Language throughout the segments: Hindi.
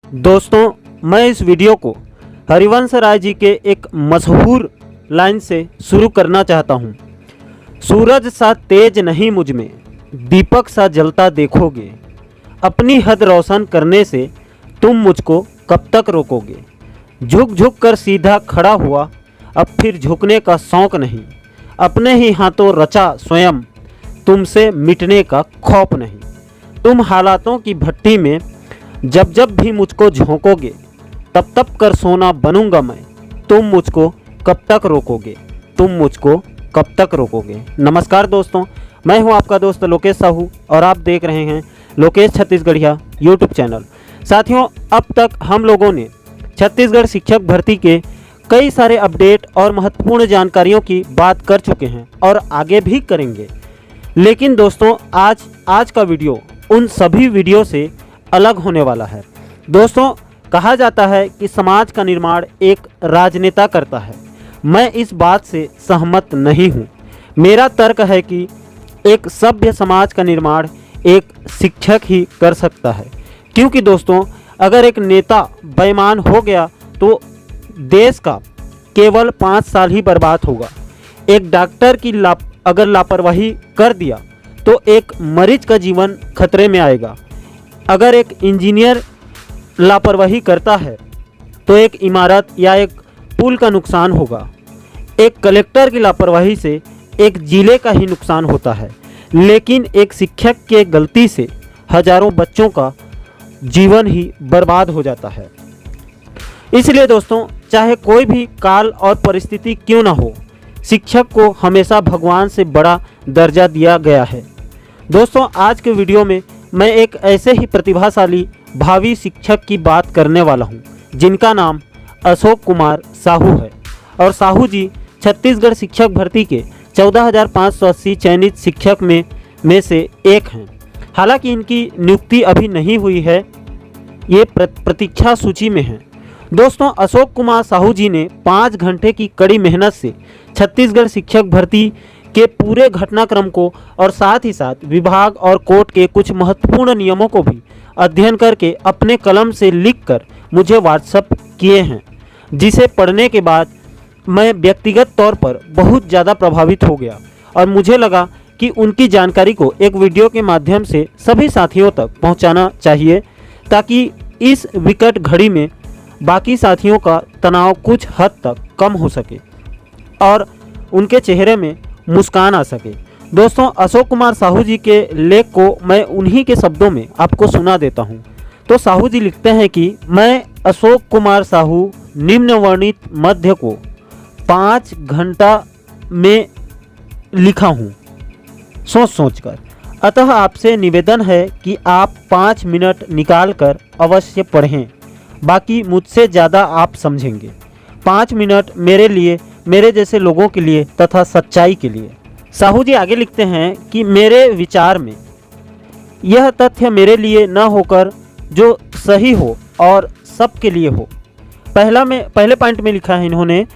दोस्तों, मैं इस वीडियो को हरिवंश राय जी के एक मशहूर लाइन से शुरू करना चाहता हूँ। सूरज सा तेज नहीं मुझ में, दीपक सा जलता देखोगे। अपनी हद रोशन करने से तुम मुझको कब तक रोकोगे। झुक झुक कर सीधा खड़ा हुआ, अब फिर झुकने का शौक़ नहीं। अपने ही हाथों रचा स्वयं, तुमसे मिटने का खौफ नहीं। तुम हालातों की भट्टी में जब जब भी मुझको झोंकोगे, तब तब कर सोना बनूंगा मैं। तुम मुझको कब तक रोकोगे, तुम मुझको कब तक रोकोगे। नमस्कार दोस्तों, मैं हूं आपका दोस्त लोकेश साहू और आप देख रहे हैं लोकेश छत्तीसगढ़िया यूट्यूब चैनल। साथियों, अब तक हम लोगों ने छत्तीसगढ़ शिक्षक भर्ती के कई सारे अपडेट और महत्वपूर्ण जानकारियों की बात कर चुके हैं और आगे भी करेंगे। लेकिन दोस्तों, आज का वीडियो उन सभी वीडियो से अलग होने वाला है। दोस्तों, कहा जाता है कि समाज का निर्माण एक राजनेता करता है। मैं इस बात से सहमत नहीं हूँ। मेरा तर्क है कि एक सभ्य समाज का निर्माण एक शिक्षक ही कर सकता है। क्योंकि दोस्तों, अगर एक नेता बेईमान हो गया तो देश का केवल 5 साल ही बर्बाद होगा। एक डॉक्टर की अगर लापरवाही कर दिया तो एक मरीज का जीवन खतरे में आएगा। अगर एक इंजीनियर लापरवाही करता है तो एक इमारत या एक पुल का नुकसान होगा। एक कलेक्टर की लापरवाही से एक जिले का ही नुकसान होता है। लेकिन एक शिक्षक के गलती से हजारों बच्चों का जीवन ही बर्बाद हो जाता है। इसलिए दोस्तों, चाहे कोई भी काल और परिस्थिति क्यों ना हो, शिक्षक को हमेशा भगवान से बड़ा दर्जा दिया गया है। दोस्तों, आज के वीडियो में मैं एक ऐसे ही प्रतिभाशाली भावी शिक्षक की बात करने वाला हूं, जिनका नाम अशोक कुमार साहू है। और साहू जी छत्तीसगढ़ शिक्षक भर्ती के 14,580 चयनित शिक्षक में से एक हैं। हालांकि इनकी नियुक्ति अभी नहीं हुई है, ये प्रतीक्षा सूची में है। दोस्तों, अशोक कुमार साहू जी ने 5 घंटे की कड़ी मेहनत से छत्तीसगढ़ शिक्षक भर्ती के पूरे घटनाक्रम को और साथ ही साथ विभाग और कोर्ट के कुछ महत्वपूर्ण नियमों को भी अध्ययन करके अपने कलम से लिखकर मुझे व्हाट्सएप किए हैं, जिसे पढ़ने के बाद मैं व्यक्तिगत तौर पर बहुत ज़्यादा प्रभावित हो गया और मुझे लगा कि उनकी जानकारी को एक वीडियो के माध्यम से सभी साथियों तक पहुंचाना चाहिए, ताकि इस विकट घड़ी में बाकी साथियों का तनाव कुछ हद तक कम हो सके और उनके चेहरे में मुस्कान आ सके। दोस्तों, अशोक कुमार साहू जी के लेख को मैं उन्हीं के शब्दों में आपको सुना देता हूं। तो साहू जी लिखते हैं कि मैं अशोक कुमार साहू निम्न वर्णित मध्य को 5 घंटा में लिखा हूं, सोच सोचकर। अतः आपसे निवेदन है कि आप 5 मिनट निकाल कर अवश्य पढ़ें। बाकी मुझसे ज़्यादा आप समझेंगे। 5 मिनट मेरे लिए, मेरे जैसे लोगों के लिए तथा सच्चाई के लिए। साहू जी आगे लिखते हैं कि मेरे विचार में यह तथ्य मेरे लिए न होकर जो सही हो और सबके लिए हो। पहले पॉइंट में लिखा है इन्होंने,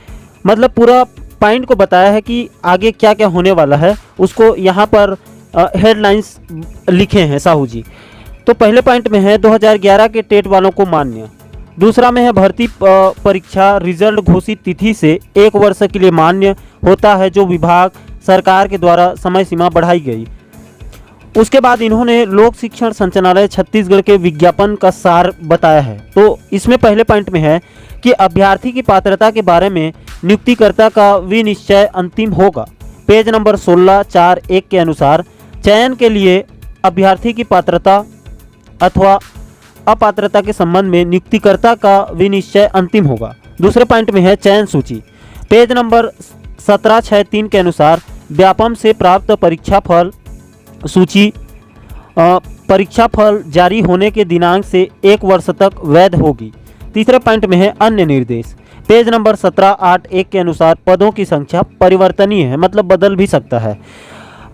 मतलब पूरा पॉइंट को बताया है कि आगे क्या क्या होने वाला है, उसको यहाँ पर हेडलाइंस लिखे हैं साहू जी। तो पहले पॉइंट में है 2011 के टेट वालों को मान्य। दूसरा में है भर्ती परीक्षा रिजल्ट घोषित तिथि से 1 वर्ष के लिए मान्य होता है, जो विभाग सरकार के द्वारा समय सीमा बढ़ाई गई। उसके बाद इन्होंने लोक शिक्षण संचालनालय छत्तीसगढ़ के विज्ञापन का सार बताया है। तो इसमें पहले पॉइंट में है कि अभ्यर्थी की पात्रता के बारे में नियुक्तिकर्ता का विनिश्चय अंतिम होगा। पेज नंबर 16(4)(1) के अनुसार चयन के लिए अभ्यर्थी की पात्रता अथवा अपात्रता के संबंध में नियुक्तिकर्ता का विनिश्चय अंतिम होगा। दूसरे पॉइंट में है चयन सूची। पेज नंबर 17(6)(3) के अनुसार व्यापम से प्राप्त परीक्षा फल सूची परीक्षा फल जारी होने के दिनांक से 1 वर्ष तक वैध होगी। तीसरे पॉइंट में है अन्य निर्देश। पेज नंबर 17(8)(1) के अनुसार पदों की संख्या परिवर्तनीय है, मतलब बदल भी सकता है।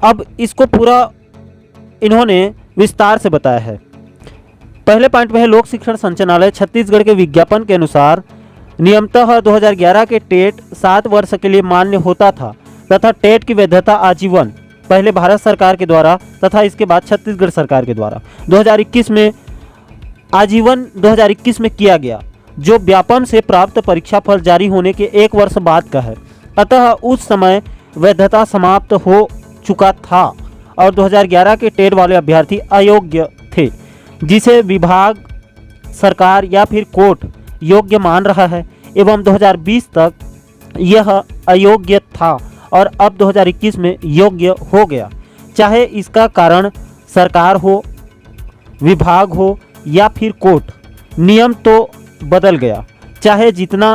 अब इसको पूरा इन्होंने विस्तार से बताया है। पहले पॉइंट में है लोक शिक्षण संचालनालय छत्तीसगढ़ के विज्ञापन के अनुसार नियमतः 2011 के टेट 7 वर्ष के लिए मान्य होता था तथा टेट की वैधता आजीवन, पहले भारत सरकार के द्वारा तथा इसके बाद छत्तीसगढ़ सरकार के द्वारा। 2021 में आजीवन 2021 में किया गया, जो व्यापम से प्राप्त परीक्षा फल जारी होने के 1 वर्ष बाद का है। अतः उस समय वैधता समाप्त हो चुका था और 2011 के टेट वाले अभ्यर्थी अयोग्य थे, जिसे विभाग, सरकार या फिर कोर्ट योग्य मान रहा है, एवं 2020 तक यह अयोग्य था और अब 2021 में योग्य हो गया। चाहे इसका कारण सरकार हो, विभाग हो या फिर कोर्ट, नियम तो बदल गया। चाहे जितना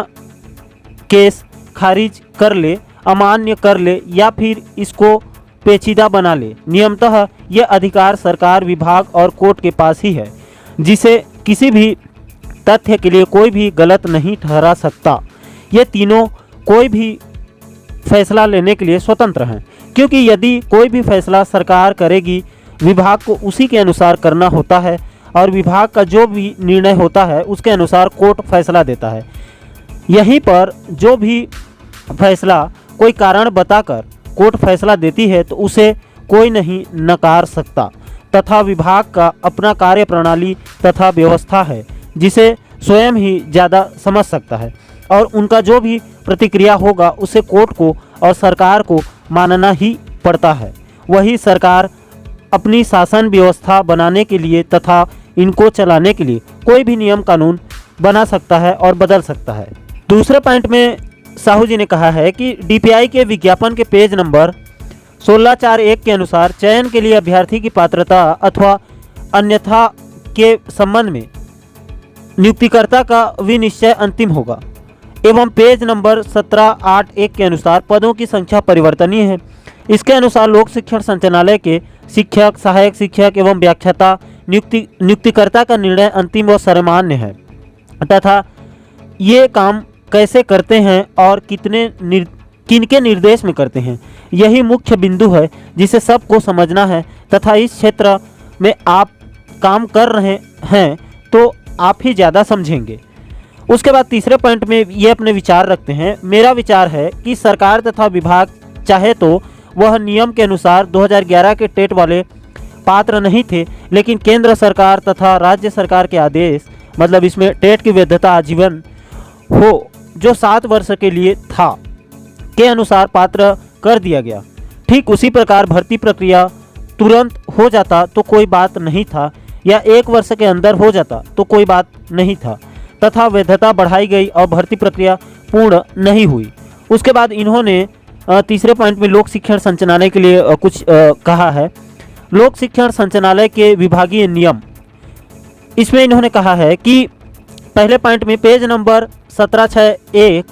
केस खारिज कर ले, अमान्य कर ले या फिर इसको पेचीदा बना ले, नियमतः यह अधिकार सरकार, विभाग और कोर्ट के पास ही है, जिसे किसी भी तथ्य के लिए कोई भी गलत नहीं ठहरा सकता। ये तीनों कोई भी फैसला लेने के लिए स्वतंत्र हैं, क्योंकि यदि कोई भी फैसला सरकार करेगी, विभाग को उसी के अनुसार करना होता है और विभाग का जो भी निर्णय होता है उसके अनुसार कोर्ट फैसला देता है। यहीं पर जो भी फैसला कोई कारण बताकर कोर्ट फैसला देती है तो उसे कोई नहीं नकार सकता, तथा विभाग का अपना कार्य प्रणाली तथा व्यवस्था है, जिसे स्वयं ही ज़्यादा समझ सकता है और उनका जो भी प्रतिक्रिया होगा उसे कोर्ट को और सरकार को मानना ही पड़ता है। वही सरकार अपनी शासन व्यवस्था बनाने के लिए तथा इनको चलाने के लिए कोई भी नियम कानून बना सकता है और बदल सकता है। दूसरे पॉइंट में साहू जी ने कहा है कि डीपीआई के विज्ञापन के पेज नंबर 1641 के अनुसार चयन के लिए अभ्यर्थी की पात्रता अथवा अन्यथा के संबंध में नियुक्तिकर्ता का विनिश्चय अंतिम होगा, एवं पेज नंबर 1781 के अनुसार पदों की संख्या परिवर्तनीय है। इसके अनुसार लोक शिक्षण संचालनालय के शिक्षक, सहायक शिक्षक एवं व्याख्याता नियुक्तिकर्ता का निर्णय अंतिम व सर्वमान्य है, तथा ये काम कैसे करते हैं और किनके निर्देश में करते हैं, यही मुख्य बिंदु है जिसे सबको समझना है। तथा इस क्षेत्र में आप काम कर रहे हैं तो आप ही ज़्यादा समझेंगे। उसके बाद तीसरे पॉइंट में ये अपने विचार रखते हैं। मेरा विचार है कि सरकार तथा विभाग चाहे तो वह नियम के अनुसार 2011 के टेट वाले पात्र नहीं थे, लेकिन केंद्र सरकार तथा राज्य सरकार के आदेश, मतलब इसमें टेट की वैधता आजीवन हो जो 7 वर्ष के लिए था, के अनुसार पात्र कर दिया गया। ठीक उसी प्रकार भर्ती प्रक्रिया तुरंत हो जाता तो कोई बात नहीं था, या 1 वर्ष के अंदर हो जाता तो कोई बात नहीं था, तथा वैधता बढ़ाई गई और भर्ती प्रक्रिया पूर्ण नहीं हुई। उसके बाद इन्होंने तीसरे पॉइंट में लोक शिक्षण संचालनालय के लिए कुछ कहा है। लोक शिक्षण संचालनालय के विभागीय नियम, इसमें इन्होंने कहा है कि पहले पॉइंट में पेज नंबर 1761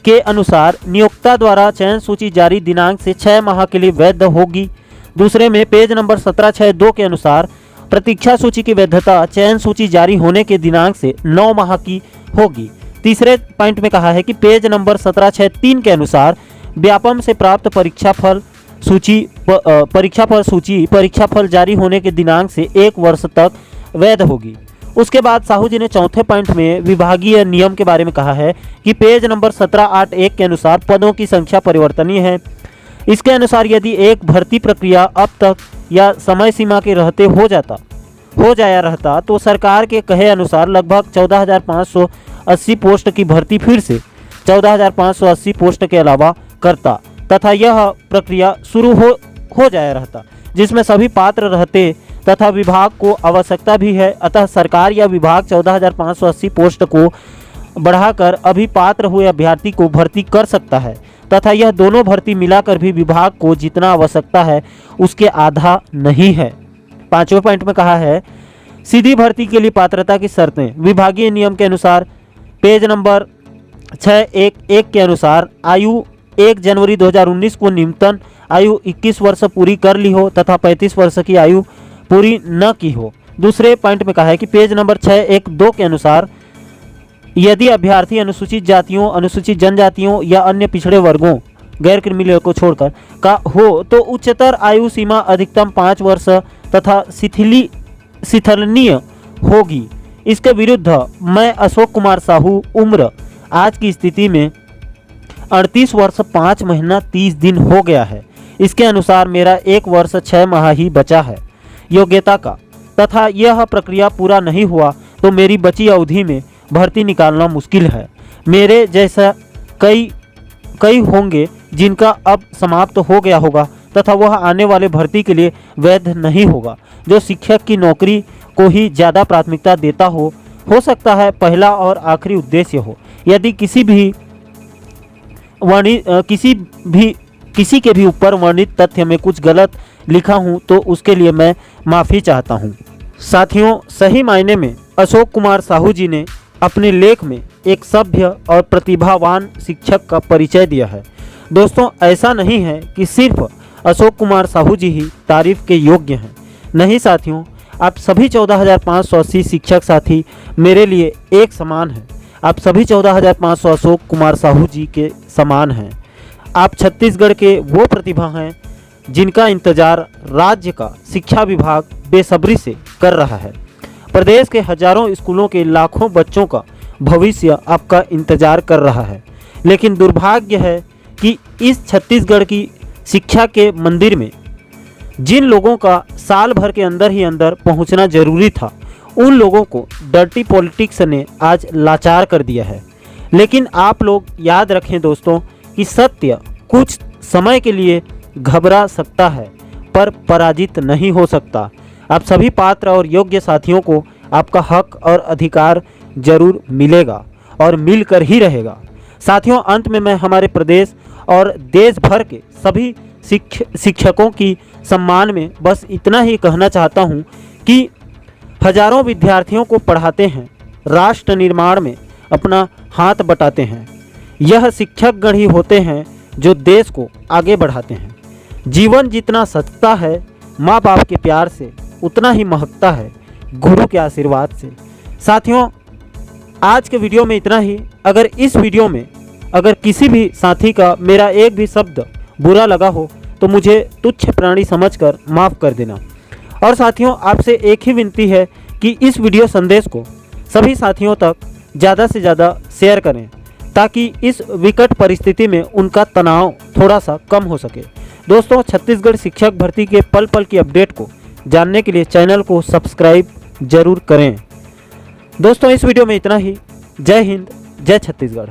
के अनुसार नियोक्ता द्वारा चयन सूची जारी दिनांक से 6 माह के लिए वैध होगी। दूसरे में पेज नंबर 1762 के अनुसार प्रतीक्षा सूची की वैधता चयन सूची जारी होने के दिनांक से 9 माह की होगी। तीसरे पॉइंट में कहा है कि पेज नंबर 1763 के अनुसार व्यापम से प्राप्त परीक्षा फल सूची परीक्षा फल जारी होने के दिनांक से 1 वर्ष तक वैध होगी। उसके बाद साहू जी ने चौथे पॉइंट में विभागीय नियम के बारे में कहा है कि पेज नंबर 1781 के अनुसार पदों की संख्या परिवर्तनीय है। इसके अनुसार यदि एक भर्ती प्रक्रिया अब तक या समय सीमा के रहते हो जाया रहता तो सरकार के कहे अनुसार लगभग 14,580 पोस्ट की भर्ती फिर से 14,580 पोस्ट के अलावा करता, तथा यह प्रक्रिया शुरू हो जाया रहता, जिसमें सभी पात्र रहते तथा विभाग को आवश्यकता भी है। अतः सरकार या विभाग 14,580 पोस्ट को बढ़ाकर अभी पात्र हुए अभ्यर्थी को भर्ती कर सकता है, तथा यह दोनों भर्ती मिलाकर भी विभाग को जितना आवश्यकता है उसके आधा नहीं है। पांचवें पॉइंट में कहा है सीधी भर्ती के लिए पात्रता की शर्तें। विभागीय नियम के अनुसार पेज नंबर 611 के अनुसार आयु 1 जनवरी 2019 को न्यूनतम आयु 21 वर्ष पूरी कर ली हो तथा 35 वर्ष की आयु पूरी न की हो। दूसरे पॉइंट में कहा है कि पेज नंबर 612 के अनुसार यदि अभ्यर्थी अनुसूचित जातियों, अनुसूचित जनजातियों या अन्य पिछड़े वर्गों, गैर क्रिमिनल को छोड़कर का हो तो उच्चतर आयु सीमा अधिकतम 5 वर्ष तथा शिथिलनीय होगी। इसके विरुद्ध मैं अशोक कुमार साहू उम्र आज की स्थिति में 38 वर्ष 5 महीना 30 दिन हो गया है। इसके अनुसार मेरा 1 वर्ष 6 माह ही बचा है योग्यता का, तथा यह प्रक्रिया पूरा नहीं हुआ तो मेरी बची अवधि में भर्ती निकालना मुश्किल है। मेरे जैसा कई होंगे जिनका अब समाप्त हो गया होगा तथा वह आने वाले भर्ती के लिए वैध नहीं होगा। जो शिक्षक की नौकरी को ही ज़्यादा प्राथमिकता देता हो सकता है पहला और आखिरी उद्देश्य हो। यदि किसी के भी ऊपर वर्णित तथ्य में कुछ गलत लिखा हूं तो उसके लिए मैं माफ़ी चाहता हूं। साथियों, सही मायने में अशोक कुमार साहू जी ने अपने लेख में एक सभ्य और प्रतिभावान शिक्षक का परिचय दिया है। दोस्तों, ऐसा नहीं है कि सिर्फ अशोक कुमार साहू जी ही तारीफ के योग्य हैं। नहीं साथियों, आप सभी 14,580 शिक्षक साथी मेरे लिए एक समान हैं। आप सभी 14,500 अशोक कुमार साहू जी के समान हैं। आप छत्तीसगढ़ के वो प्रतिभा हैं जिनका इंतजार राज्य का शिक्षा विभाग बेसब्री से कर रहा है। प्रदेश के हजारों स्कूलों के लाखों बच्चों का भविष्य आपका इंतजार कर रहा है। लेकिन दुर्भाग्य है कि इस छत्तीसगढ़ की शिक्षा के मंदिर में जिन लोगों का साल भर के अंदर ही अंदर पहुंचना जरूरी था, उन लोगों को डर्टी पॉलिटिक्स ने आज लाचार कर दिया है। लेकिन आप लोग याद रखें दोस्तों कि सत्य कुछ समय के लिए घबरा सकता है पर पराजित नहीं हो सकता। आप सभी पात्र और योग्य साथियों को आपका हक और अधिकार जरूर मिलेगा और मिलकर ही रहेगा। साथियों, अंत में मैं हमारे प्रदेश और देश भर के सभी शिक्षकों की सम्मान में बस इतना ही कहना चाहता हूं कि हजारों विद्यार्थियों को पढ़ाते हैं, राष्ट्र निर्माण में अपना हाथ बटाते हैं। यह शिक्षकगण ही होते हैं जो देश को आगे बढ़ाते हैं। जीवन जितना सचता है माँ बाप के प्यार से, उतना ही महकता है गुरु के आशीर्वाद से। साथियों, आज के वीडियो में इतना ही। अगर इस वीडियो में अगर किसी भी साथी का मेरा एक भी शब्द बुरा लगा हो तो मुझे तुच्छ प्राणी समझकर माफ़ कर देना। और साथियों, आपसे एक ही विनती है कि इस वीडियो संदेश को सभी साथियों तक ज़्यादा से ज़्यादा शेयर करें ताकि इस विकट परिस्थिति में उनका तनाव थोड़ा सा कम हो सके। दोस्तों, छत्तीसगढ़ शिक्षक भर्ती के पल पल की अपडेट को जानने के लिए चैनल को सब्सक्राइब जरूर करें। दोस्तों, इस वीडियो में इतना ही। जय हिंद, जय छत्तीसगढ़।